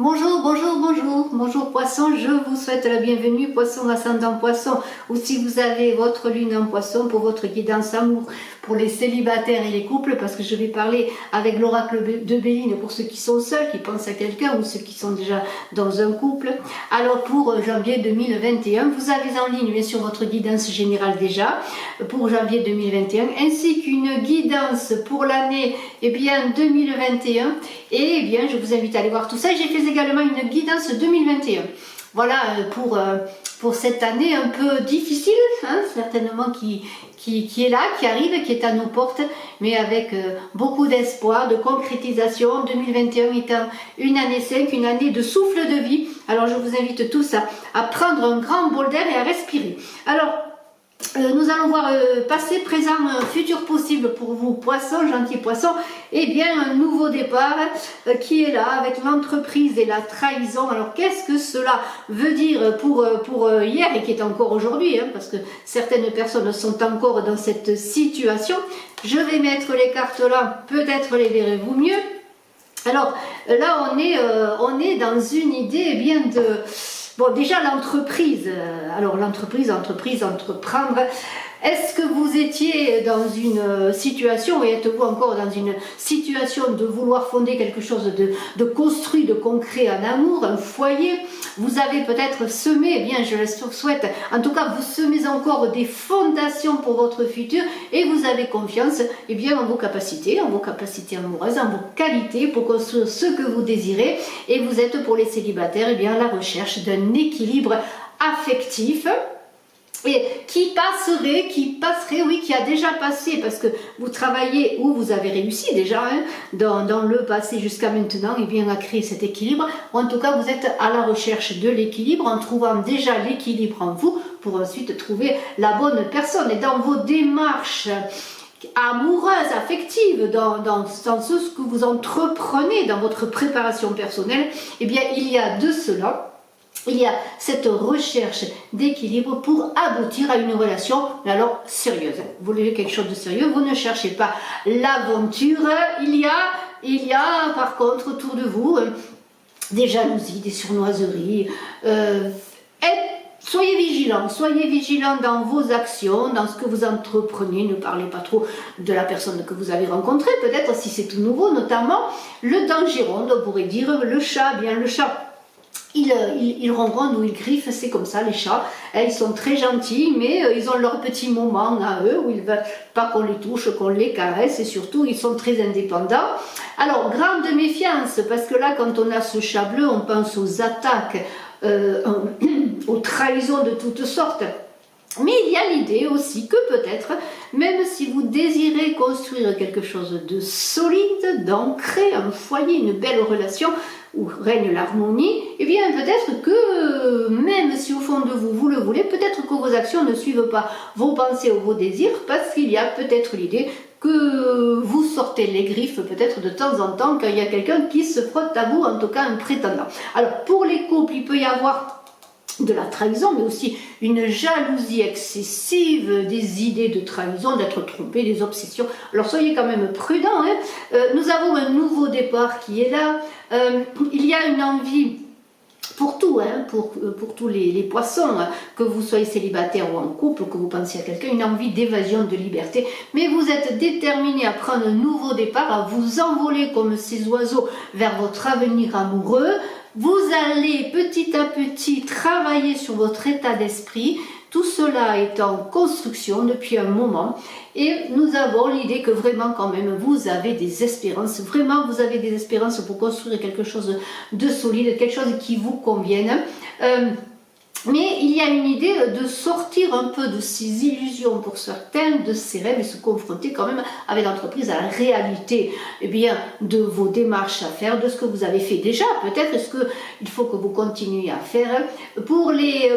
Bonjour, bonjour, bonjour, bonjour poisson, je vous souhaite la bienvenue, poisson ascendant poisson, ou si vous avez votre lune en poisson pour votre guidance amour, pour les célibataires et les couples, parce que je vais parler avec l'oracle de Béline pour ceux qui sont seuls, qui pensent à quelqu'un, ou ceux qui sont déjà dans un couple. Alors pour janvier 2021, vous avez en ligne bien sûr votre guidance générale déjà, pour janvier 2021, ainsi qu'une guidance pour l'année 2021, et bien je vous invite à aller voir tout ça. J'ai fait également une guidance 2021. Voilà pour cette année un peu difficile, hein, certainement qui est là, qui arrive, qui est à nos portes, mais avec beaucoup d'espoir, de concrétisation. 2021 étant une année 5, une année de souffle de vie. Alors je vous invite tous à prendre un grand bol d'air et à respirer. Alors, nous allons voir passé, présent, futur possible pour vous, poissons, gentils poissons. Et bien, un nouveau départ qui est là avec l'entreprise et la trahison. Alors, qu'est-ce que cela veut dire pour hier et qui est encore aujourd'hui, hein, parce que certaines personnes sont encore dans cette situation. Je vais mettre les cartes là, peut-être les verrez-vous mieux. Alors, là, on est dans une idée bien de... Bon, déjà l'entreprise, alors l'entreprise, entreprendre, est-ce que vous étiez dans une situation, et êtes-vous encore dans une situation de vouloir fonder quelque chose de construit, de concret en amour, un foyer? Vous avez peut-être semé, eh bien je le souhaite, en tout cas vous semez encore des fondations pour votre futur et vous avez confiance eh bien, en vos capacités amoureuses, en vos qualités pour construire ce que vous désirez, et vous êtes pour les célibataires eh bien, à la recherche d'un équilibre affectif. Et qui passerait, oui, qui a déjà passé, parce que vous travaillez ou vous avez réussi déjà hein, dans le passé jusqu'à maintenant, et bien à créer cet équilibre. En tout cas, vous êtes à la recherche de l'équilibre en trouvant déjà l'équilibre en vous pour ensuite trouver la bonne personne. Et dans vos démarches amoureuses, affectives, dans ce que vous entreprenez dans votre préparation personnelle, eh bien il y a de cela. Il y a cette recherche d'équilibre pour aboutir à une relation, mais alors sérieuse. Vous voulez quelque chose de sérieux, vous ne cherchez pas l'aventure. Il y a par contre autour de vous des jalousies, des surnoiseries. Soyez vigilants dans vos actions, dans ce que vous entreprenez. Ne parlez pas trop de la personne que vous avez rencontrée, peut-être si c'est tout nouveau, notamment le dangeron, on pourrait dire le chat. Bien le chat. Ils ronronnent ou ils griffent, c'est comme ça les chats, ils sont très gentils mais ils ont leur petit moment à eux où ils ne veulent pas qu'on les touche, qu'on les caresse, et surtout ils sont très indépendants. Alors grande méfiance, parce que là quand on a ce chat bleu on pense aux attaques, aux trahisons de toutes sortes. Mais il y a l'idée aussi que peut-être, même si vous désirez construire quelque chose de solide, d'ancré, un foyer, une belle relation où règne l'harmonie, eh bien peut-être que, même si au fond de vous, vous le voulez, peut-être que vos actions ne suivent pas vos pensées ou vos désirs, parce qu'il y a peut-être l'idée que vous sortez les griffes peut-être de temps en temps quand il y a quelqu'un qui se frotte à vous, en tout cas un prétendant. Alors pour les couples, il peut y avoir de la trahison, mais aussi une jalousie excessive, des idées de trahison, d'être trompé, des obsessions. Alors soyez quand même prudents. Hein. Nous avons un nouveau départ qui est là. Il y a une envie pour tout, hein, pour tous les poissons, hein, que vous soyez célibataire ou en couple, que vous pensiez à quelqu'un, une envie d'évasion, de liberté. Mais vous êtes déterminé à prendre un nouveau départ, à vous envoler comme ces oiseaux vers votre avenir amoureux. Vous allez petit à petit travailler sur votre état d'esprit. Tout cela est en construction depuis un moment et nous avons l'idée que vraiment quand même vous avez des espérances. Vraiment vous avez des espérances pour construire quelque chose de solide, quelque chose qui vous convienne. Mais il y a une idée de sortir un peu de ces illusions pour certains, de ces rêves, et se confronter quand même avec l'entreprise à la réalité eh bien, de vos démarches à faire, de ce que vous avez fait déjà, peut-être ce qu'il faut que vous continuiez à faire. Pour les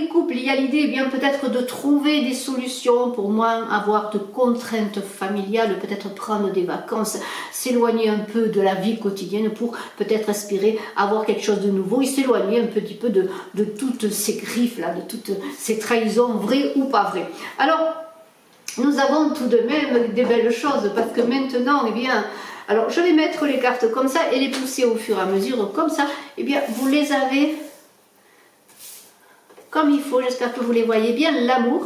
couples, il y a l'idée eh bien peut-être de trouver des solutions pour moins avoir de contraintes familiales, peut-être prendre des vacances, s'éloigner un peu de la vie quotidienne pour peut-être espérer avoir quelque chose de nouveau et s'éloigner un petit peu de toutes ces griffes là, de toutes ces trahisons vraies ou pas vraies. Alors nous avons tout de même des belles choses parce que maintenant eh bien Alors je vais mettre les cartes comme ça et les pousser au fur et à mesure comme ça. Eh bien vous les avez comme il faut, j'espère que vous les voyez bien. L'amour,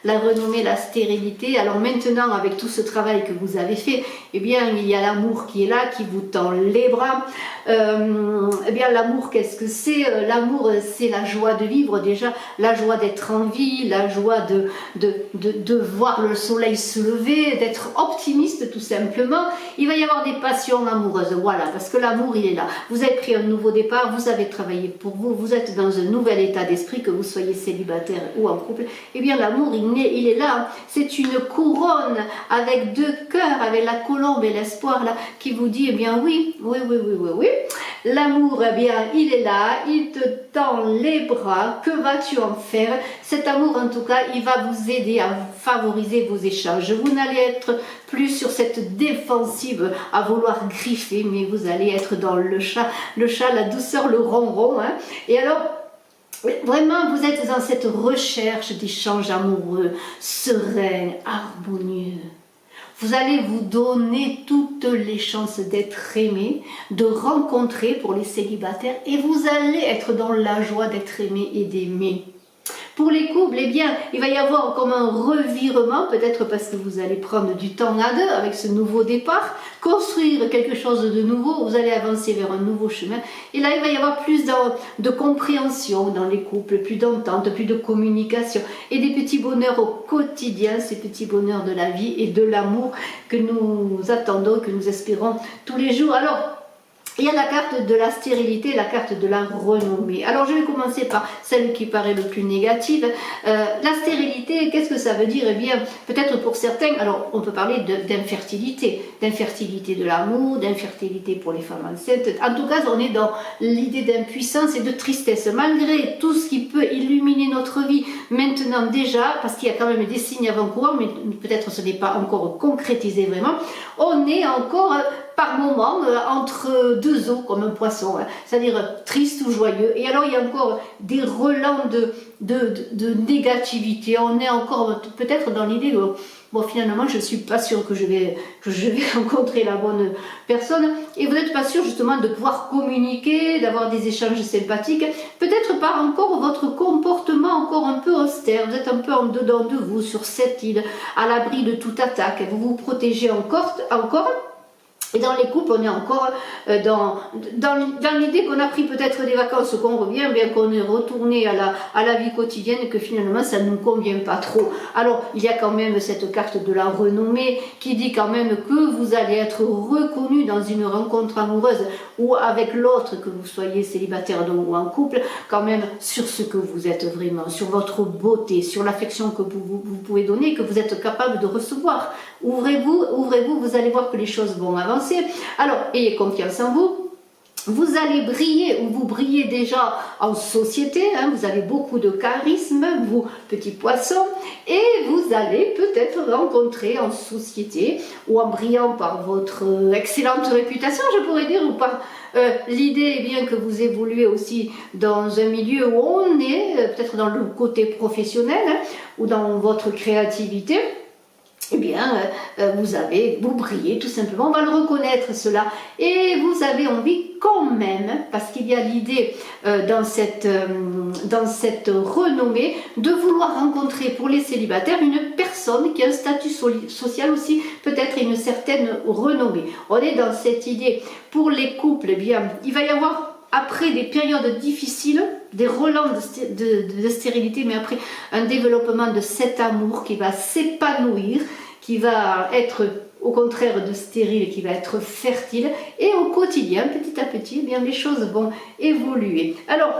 la renommée, la stérilité. Alors maintenant, avec tout ce travail que vous avez fait, eh bien, il y a l'amour qui est là, qui vous tend les bras. Eh bien, l'amour, qu'est-ce que c'est? L'amour, c'est la joie de vivre déjà, la joie d'être en vie, la joie de voir le soleil se lever, d'être optimiste tout simplement. Il va y avoir des passions amoureuses, voilà, parce que l'amour, il est là. Vous avez pris un nouveau départ, vous avez travaillé pour vous, vous êtes dans un nouvel état d'esprit, que vous soyez célibataire ou en couple. Eh bien, l'amour, il est là. C'est une couronne avec deux cœurs, avec la colombe et l'espoir là, qui vous dit, eh bien oui, oui, oui, oui, oui, oui. L'amour, eh bien, il est là, il te tend les bras, que vas-tu en faire? Cet amour, en tout cas, il va vous aider à favoriser vos échanges. Vous n'allez être plus sur cette défensive à vouloir griffer, mais vous allez être dans le chat, la douceur, le ronron. Hein. Et alors, vraiment, vous êtes dans cette recherche d'échanges amoureux, sereins, harmonieux. Vous allez vous donner toutes les chances d'être aimé, de rencontrer pour les célibataires, et vous allez être dans la joie d'être aimé et d'aimer. Pour les couples, eh bien, il va y avoir comme un revirement, peut-être parce que vous allez prendre du temps à deux avec ce nouveau départ, construire quelque chose de nouveau, vous allez avancer vers un nouveau chemin. Et là, il va y avoir plus de compréhension dans les couples, plus d'entente, plus de communication et des petits bonheurs au quotidien, ces petits bonheurs de la vie et de l'amour que nous attendons, que nous espérons tous les jours. Alors, il y a la carte de la stérilité, la carte de la renommée. Alors je vais commencer par celle qui paraît le plus négative. La stérilité, qu'est-ce que ça veut dire? Eh bien, peut-être pour certains, alors on peut parler d'infertilité, d'infertilité de l'amour, d'infertilité pour les femmes enceintes. En tout cas, on est dans l'idée d'impuissance et de tristesse. Malgré tout ce qui peut illuminer notre vie maintenant déjà, parce qu'il y a quand même des signes avant-coureurs, mais peut-être ce n'est pas encore concrétisé vraiment, on est encore par moment entre deux eaux comme un poisson, hein, c'est-à-dire triste ou joyeux. Et alors il y a encore des relents de négativité. On est encore peut-être dans l'idée que bon, finalement je ne suis pas sûre que je vais rencontrer la bonne personne, et vous n'êtes pas sûr justement de pouvoir communiquer, d'avoir des échanges sympathiques, peut-être par encore votre comportement encore un peu austère, vous êtes un peu en dedans de vous sur cette île, à l'abri de toute attaque, vous vous protégez encore. Et dans les couples, on est encore dans l'idée qu'on a pris peut-être des vacances, qu'on revient, bien qu'on est retourné à la vie quotidienne, et que finalement ça ne nous convient pas trop. Alors, il y a quand même cette carte de la renommée qui dit quand même que vous allez être reconnu dans une rencontre amoureuse ou avec l'autre, que vous soyez célibataire ou en couple, quand même sur ce que vous êtes vraiment, sur votre beauté, sur l'affection que vous pouvez donner, que vous êtes capable de recevoir. Ouvrez-vous, vous allez voir que les choses vont avancer. Alors, ayez confiance en vous. Vous allez briller, ou vous brillez déjà en société, hein, vous avez beaucoup de charisme, vous, petits poissons, et vous allez peut-être rencontrer en société, ou en brillant par votre excellente réputation, je pourrais dire, ou par l'idée eh bien que vous évoluez aussi dans un milieu où on est, peut-être dans le côté professionnel, hein, ou dans votre créativité. Eh bien, vous brillez tout simplement, on va le reconnaître cela, et vous avez envie quand même, parce qu'il y a l'idée dans cette renommée, de vouloir rencontrer pour les célibataires une personne qui a un statut social aussi, peut-être une certaine renommée. On est dans cette idée. Pour les couples, eh bien, il va y avoir après des périodes difficiles, des relents de stérilité, mais après un développement de cet amour qui va s'épanouir, qui va être au contraire de stérile, qui va être fertile, et au quotidien, petit à petit, eh bien, les choses vont évoluer. Alors,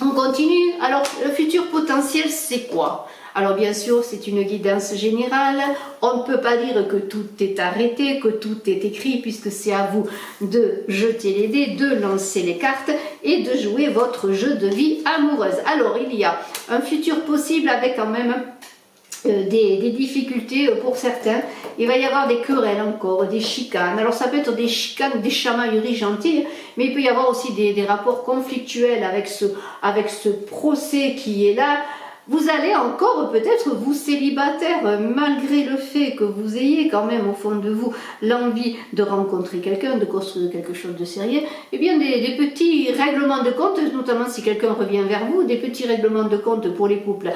on continue. Alors, le futur potentiel, c'est quoi? Alors bien sûr, c'est une guidance générale, on ne peut pas dire que tout est arrêté, que tout est écrit, puisque c'est à vous de jeter les dés, de lancer les cartes et de jouer votre jeu de vie amoureuse. Alors il y a un futur possible avec quand même des difficultés pour certains. Il va y avoir des querelles encore, des chicanes. Alors ça peut être des chicanes, des chamailleries gentilles, mais il peut y avoir aussi des rapports conflictuels avec ce procès qui est là. vous allez encore peut-être vous célibataire, malgré le fait que vous ayez quand même au fond de vous l'envie de rencontrer quelqu'un, de construire quelque chose de sérieux, eh bien des petits règlements de compte, notamment si quelqu'un revient vers vous, des petits règlements de compte pour les couples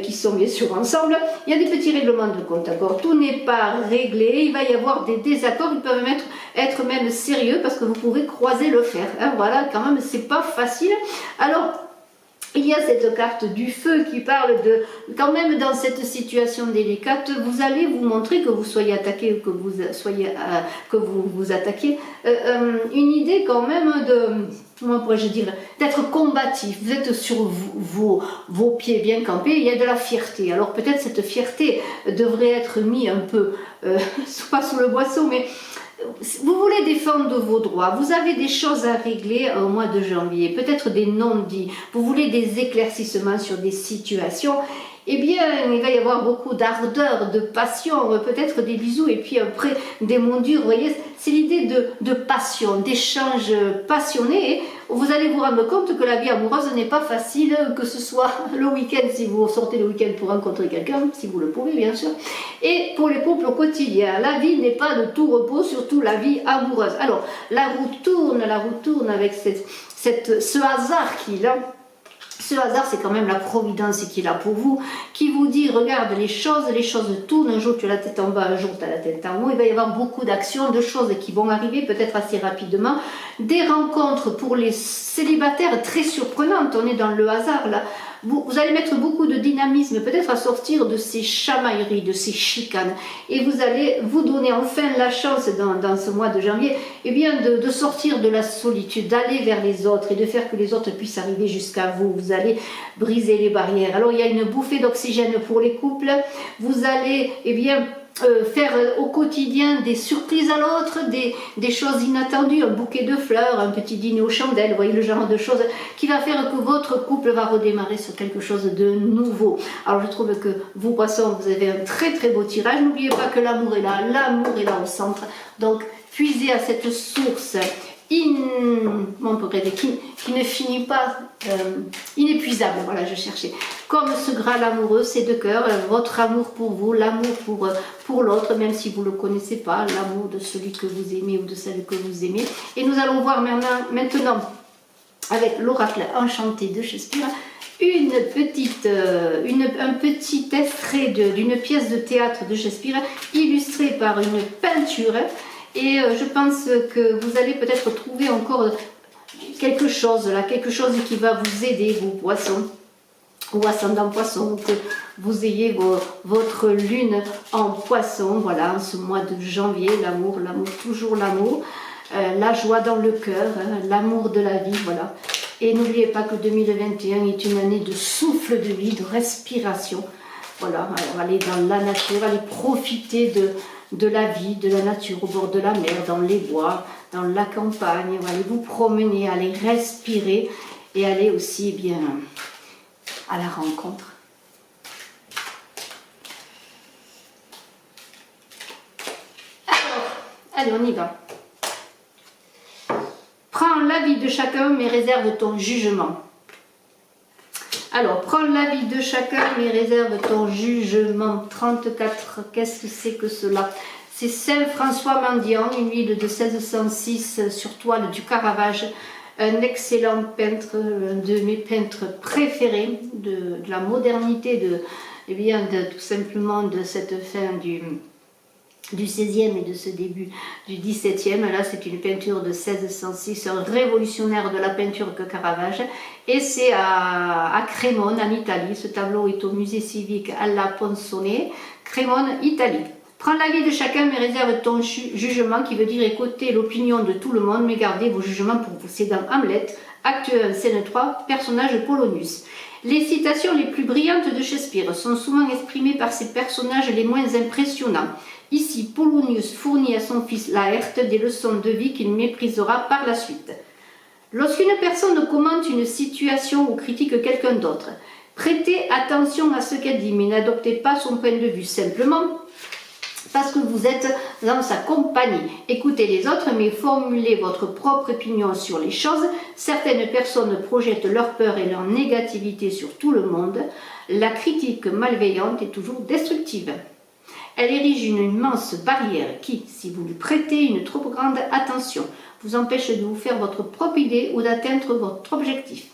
qui sont bien sûr ensemble, il y a des petits règlements de compte, d'accord? Tout n'est pas réglé, il va y avoir des désaccords, ils peuvent être même sérieux parce que vous pouvez croiser le fer, hein, voilà, quand même c'est pas facile. Alors, il y a cette carte du feu qui parle de, quand même dans cette situation délicate, vous allez vous montrer que vous soyez attaqué ou que vous soyez, que vous attaquiez, une idée quand même de, comment pourrais-je dire, d'être combatif. Vous êtes sur vos pieds bien campés, il y a de la fierté. Alors peut-être cette fierté devrait être mise un peu, pas sous le boisseau, mais vous voulez défendre vos droits, vous avez des choses à régler au mois de janvier, peut-être des non-dits, vous voulez des éclaircissements sur des situations, eh bien il va y avoir beaucoup d'ardeur, de passion, peut-être des bisous et puis après des mots durs, vous voyez, c'est l'idée de passion, d'échange passionné. Et vous allez vous rendre compte que la vie amoureuse n'est pas facile, que ce soit le week-end, si vous sortez le week-end pour rencontrer quelqu'un, si vous le pouvez bien sûr, et pour les couples quotidiens. La vie n'est pas de tout repos, surtout la vie amoureuse. Alors, la roue tourne avec ce hasard qu'il a. Ce hasard, c'est quand même la providence qu'il a pour vous, qui vous dit, regarde les choses tournent, un jour tu as la tête en bas, un jour tu as la tête en haut, il va y avoir beaucoup d'actions, de choses qui vont arriver, peut-être assez rapidement, des rencontres pour les célibataires très surprenantes, on est dans le hasard là, vous allez mettre beaucoup de dynamisme, peut-être à sortir de ces chamailleries, de ces chicanes, et vous allez vous donner enfin la chance dans ce mois de janvier, eh bien de sortir de la solitude, d'aller vers les autres et de faire que les autres puissent arriver jusqu'à vous. Vous allez briser les barrières. Alors il y a une bouffée d'oxygène pour les couples, vous allez, eh bien, faire au quotidien des surprises à l'autre, des choses inattendues, un bouquet de fleurs, un petit dîner aux chandelles, vous voyez le genre de choses qui va faire que votre couple va redémarrer sur quelque chose de nouveau. Alors je trouve que vous poissons, vous avez un très très beau tirage, n'oubliez pas que l'amour est là au centre, donc puisez à cette source qui ne finit pas, inépuisable, voilà je cherchais, comme ce Graal amoureux, ces deux cœurs, votre amour pour vous, l'amour pour l'autre, même si vous ne le connaissez pas, l'amour de celui que vous aimez ou de celle que vous aimez. Et nous allons voir maintenant avec l'oracle enchanté de Shakespeare, un petit extrait d'une pièce de théâtre de Shakespeare illustrée par une peinture. Et je pense que vous allez peut-être trouver encore quelque chose là, quelque chose qui va vous aider, vous poissons, ou ascendant poisson, que vous ayez votre lune en poisson, voilà, en ce mois de janvier, l'amour, toujours l'amour, la joie dans le cœur, hein, l'amour de la vie, voilà. Et n'oubliez pas que 2021 est une année de souffle de vie, de respiration, voilà, alors allez dans la nature, allez profiter de la vie, de la nature, au bord de la mer, dans les bois, dans la campagne, allez vous promener, allez respirer et allez aussi bien à la rencontre. Alors, allez on y va. Prends l'avis de chacun mais réserve ton jugement. Alors, prends l'avis de chacun, mais réserve ton jugement. 34, qu'est-ce que c'est que cela? C'est Saint François Mendiant, une huile de 1606 sur toile du Caravage. Un excellent peintre, de mes peintres préférés, de la modernité, tout simplement de cette fin du 16e et de ce début du 17e. Là, c'est une peinture de 1606, un révolutionnaire de la peinture que Caravage. Et c'est à Crémone, en Italie. Ce tableau est au musée civique alla Ponsone, Crémone, Italie. Prends l'avis de chacun, mais réserve ton jugement, qui veut dire écouter l'opinion de tout le monde, mais gardez vos jugements pour vous. C'est dans Hamlet, acte 1, scène 3, personnage Polonius. Les citations les plus brillantes de Shakespeare sont souvent exprimées par ses personnages les moins impressionnants. Ici, Polonius fournit à son fils Laërte des leçons de vie qu'il méprisera par la suite. Lorsqu'une personne commente une situation ou critique quelqu'un d'autre, prêtez attention à ce qu'elle dit, mais n'adoptez pas son point de vue simplement parce que vous êtes dans sa compagnie. Écoutez les autres, mais formulez votre propre opinion sur les choses. Certaines personnes projettent leur peur et leur négativité sur tout le monde. La critique malveillante est toujours destructive. Elle érige une immense barrière qui, si vous lui prêtez une trop grande attention, vous empêche de vous faire votre propre idée ou d'atteindre votre objectif.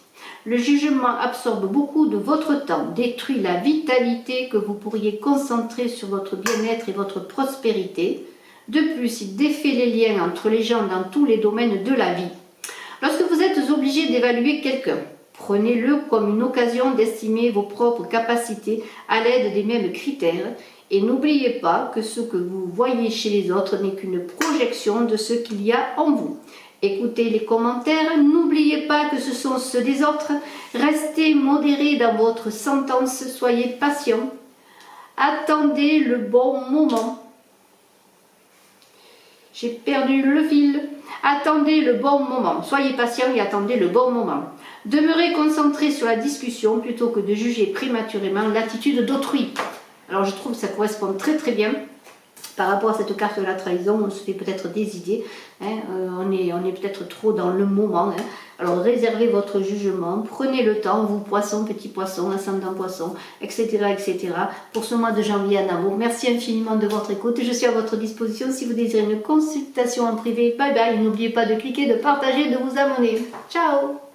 Le jugement absorbe beaucoup de votre temps, détruit la vitalité que vous pourriez concentrer sur votre bien-être et votre prospérité. De plus, il défait les liens entre les gens dans tous les domaines de la vie. Lorsque vous êtes obligé d'évaluer quelqu'un, prenez-le comme une occasion d'estimer vos propres capacités à l'aide des mêmes critères et n'oubliez pas que ce que vous voyez chez les autres n'est qu'une projection de ce qu'il y a en vous. Écoutez les commentaires, n'oubliez pas que ce sont ceux des autres. Restez modéré dans votre sentence, soyez patient. Attendez le bon moment. J'ai perdu le fil. Attendez le bon moment. Soyez patient et attendez le bon moment. Demeurez concentré sur la discussion plutôt que de juger prématurément l'attitude d'autrui. Alors je trouve que ça correspond très très bien par rapport à cette carte de la trahison. On se fait peut-être des idées, hein, on est peut-être trop dans le moment. Hein. Alors réservez votre jugement, prenez le temps, vous poissons, petits poissons, ascendant poisson, etc., etc. pour ce mois de janvier en amour. Merci infiniment de votre écoute, je suis à votre disposition si vous désirez une consultation en privé. Bye bye, n'oubliez pas de cliquer, de partager, de vous abonner. Ciao.